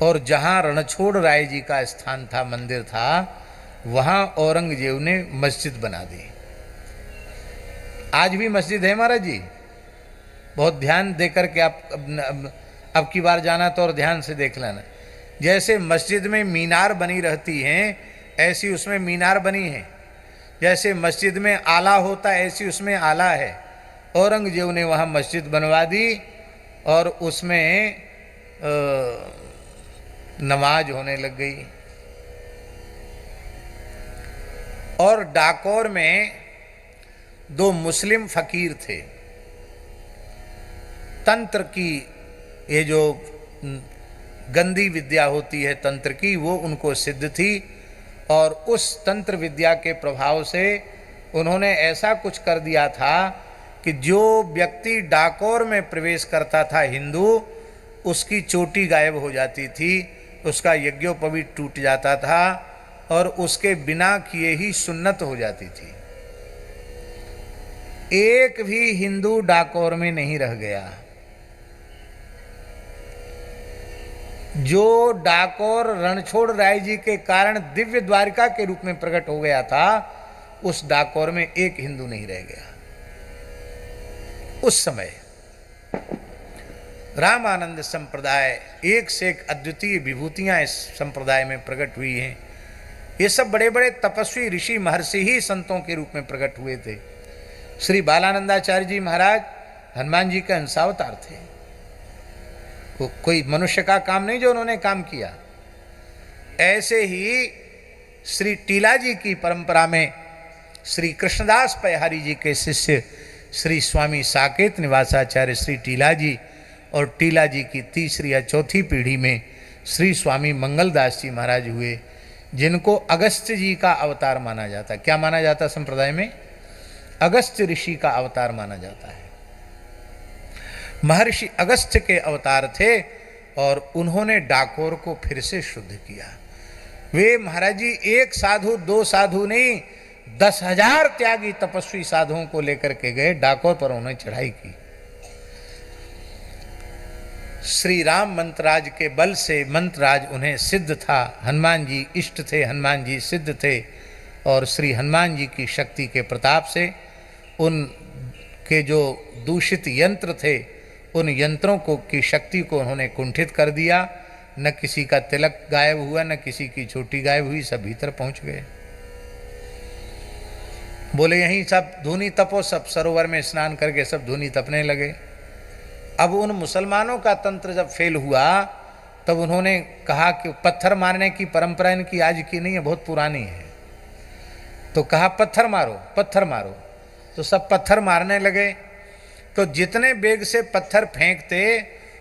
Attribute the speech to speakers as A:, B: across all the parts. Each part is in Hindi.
A: और जहाँ रणछोड़ राय जी का स्थान था, मंदिर था, वहाँ औरंगजेब ने मस्जिद बना दी। आज भी मस्जिद है महाराज जी, बहुत ध्यान देकर के आप अब की बार जाना तो और ध्यान से देख लेना। जैसे मस्जिद में मीनार बनी रहती हैं, ऐसी उसमें मीनार बनी है। जैसे मस्जिद में आला होता है, ऐसी उसमें आला है। औरंगजेब ने वहाँ मस्जिद बनवा दी और उसमें नमाज होने लग गई। और डाकोर में 2 मुस्लिम फकीर थे। तंत्र की ये जो गंदी विद्या होती है तंत्र की, वो उनको सिद्ध थी। और उस तंत्र विद्या के प्रभाव से उन्होंने ऐसा कुछ कर दिया था कि जो व्यक्ति डाकोर में प्रवेश करता था हिंदू, उसकी चोटी गायब हो जाती थी, उसका यज्ञोपवीत टूट जाता था और उसके बिना किए ही सुन्नत हो जाती थी। एक भी हिंदू डाकोर में नहीं रह गया। जो डाकोर रणछोड़ राय जी के कारण दिव्य द्वारिका के रूप में प्रकट हो गया था, उस डाकोर में एक हिंदू नहीं रह गया। उस समय रामानंद संप्रदाय, एक से एक अद्वितीय विभूतियां इस संप्रदाय में प्रकट हुई हैं। ये सब बड़े बड़े तपस्वी ऋषि महर्षि ही संतों के रूप में प्रकट हुए थे। श्री बालानंदाचार्य जी महाराज हनुमान जी के अंशावतार थे। वो कोई मनुष्य का काम नहीं जो उन्होंने काम किया। ऐसे ही श्री टीला जी की परंपरा में श्री कृष्णदास पयहारी जी के शिष्य श्री स्वामी साकेत निवासाचार्य श्री टीला जी, और टीला जी की तीसरी या चौथी पीढ़ी में श्री स्वामी मंगलदास जी महाराज हुए, जिनको अगस्त्य जी का अवतार माना जाता है। क्या माना जाता है संप्रदाय में? अगस्त्य ऋषि का अवतार माना जाता है। महर्षि अगस्त्य के अवतार थे और उन्होंने डाकोर को फिर से शुद्ध किया। वे महाराज जी एक साधु 2 साधु नहीं, 10,000 त्यागी तपस्वी साधुओं को लेकर के गए डाकोर पर, उन्होंने चढ़ाई की। श्री राम मंत्रराज के बल से मंत्रराज उन्हें सिद्ध था। हनुमान जी इष्ट थे, हनुमान जी सिद्ध थे, और श्री हनुमान जी की शक्ति के प्रताप से उनके जो दूषित यंत्र थे, उन यंत्रों को की शक्ति को उन्होंने कुंठित कर दिया। न किसी का तिलक गायब हुआ, न किसी की चोटी गायब हुई, सब भीतर पहुंच गए। बोले यहीं सब धूनी तपो, सब सरोवर में स्नान करके सब धूनी तपने लगे। अब उन मुसलमानों का तंत्र जब फेल हुआ, तब उन्होंने कहा कि पत्थर मारने की परंपरा इनकी आज की नहीं है, बहुत पुरानी है। तो कहा पत्थर मारो, पत्थर मारो। तो सब पत्थर मारने लगे। तो जितने बेग से पत्थर फेंकते,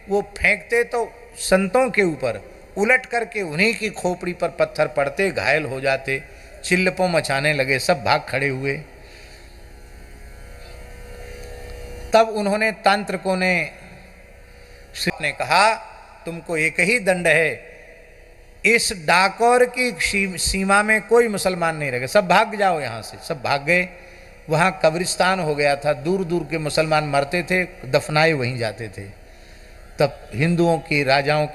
A: वो फेंकते तो संतों के ऊपर, उलट करके उन्हीं की खोपड़ी पर पत्थर पड़ते, घायल हो जाते, चिल्लपों मचाने लगे, सब भाग खड़े हुए। तब उन्होंने तांत्रिकों ने कहा तुमको एक ही दंड है, इस डाकोर की सीमा में कोई मुसलमान नहीं रहेगा, सब भाग जाओ यहाँ से। सब भाग गए। वहाँ कब्रिस्तान हो गया था, दूर दूर के मुसलमान मरते थे, दफनाए वहीं जाते थे। तब हिंदुओं की राजाओं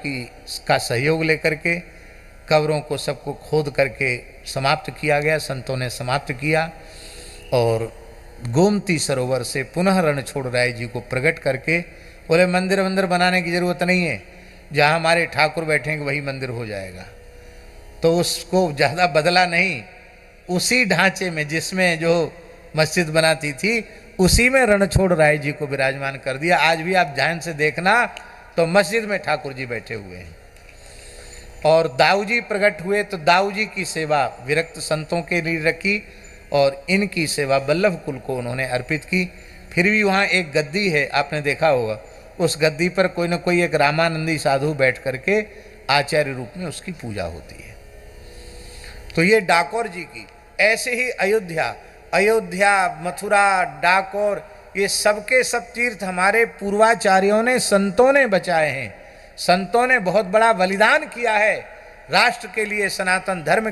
A: का सहयोग लेकर के कब्रों को सबको खोद करके समाप्त किया गया, संतों ने समाप्त किया। और गोमती सरोवर से पुनः रणछोड़ राय जी को प्रकट करके बोले मंदिर वंदिर बनाने की जरूरत नहीं है, जहाँ हमारे ठाकुर बैठेंगे वही मंदिर हो जाएगा। तो उसको ज़्यादा बदला नहीं, उसी ढांचे में जिसमें जो मस्जिद बनाती थी, उसी में रणछोड़ राय जी को विराजमान कर दिया। आज भी आप ध्यान से देखना तो मस्जिद में ठाकुर जी बैठे हुए हैं। और दाऊ जी प्रकट हुए तो दाऊ जी की सेवा विरक्त संतों के लिए रखी और इनकी सेवा वल्लभ कुल को उन्होंने अर्पित की। फिर भी वहाँ एक गद्दी है, आपने देखा होगा, उस गद्दी पर कोई न कोई एक रामानंदी साधु बैठ करके आचार्य रूप में उसकी पूजा होती है। तो ये डाकोर जी की। ऐसे ही अयोध्या, मथुरा, डाकोर, ये सबके सब तीर्थ हमारे पूर्वाचार्यों ने, संतों ने बचाए हैं। संतों ने बहुत बड़ा बलिदान किया है राष्ट्र के लिए, सनातन धर्म के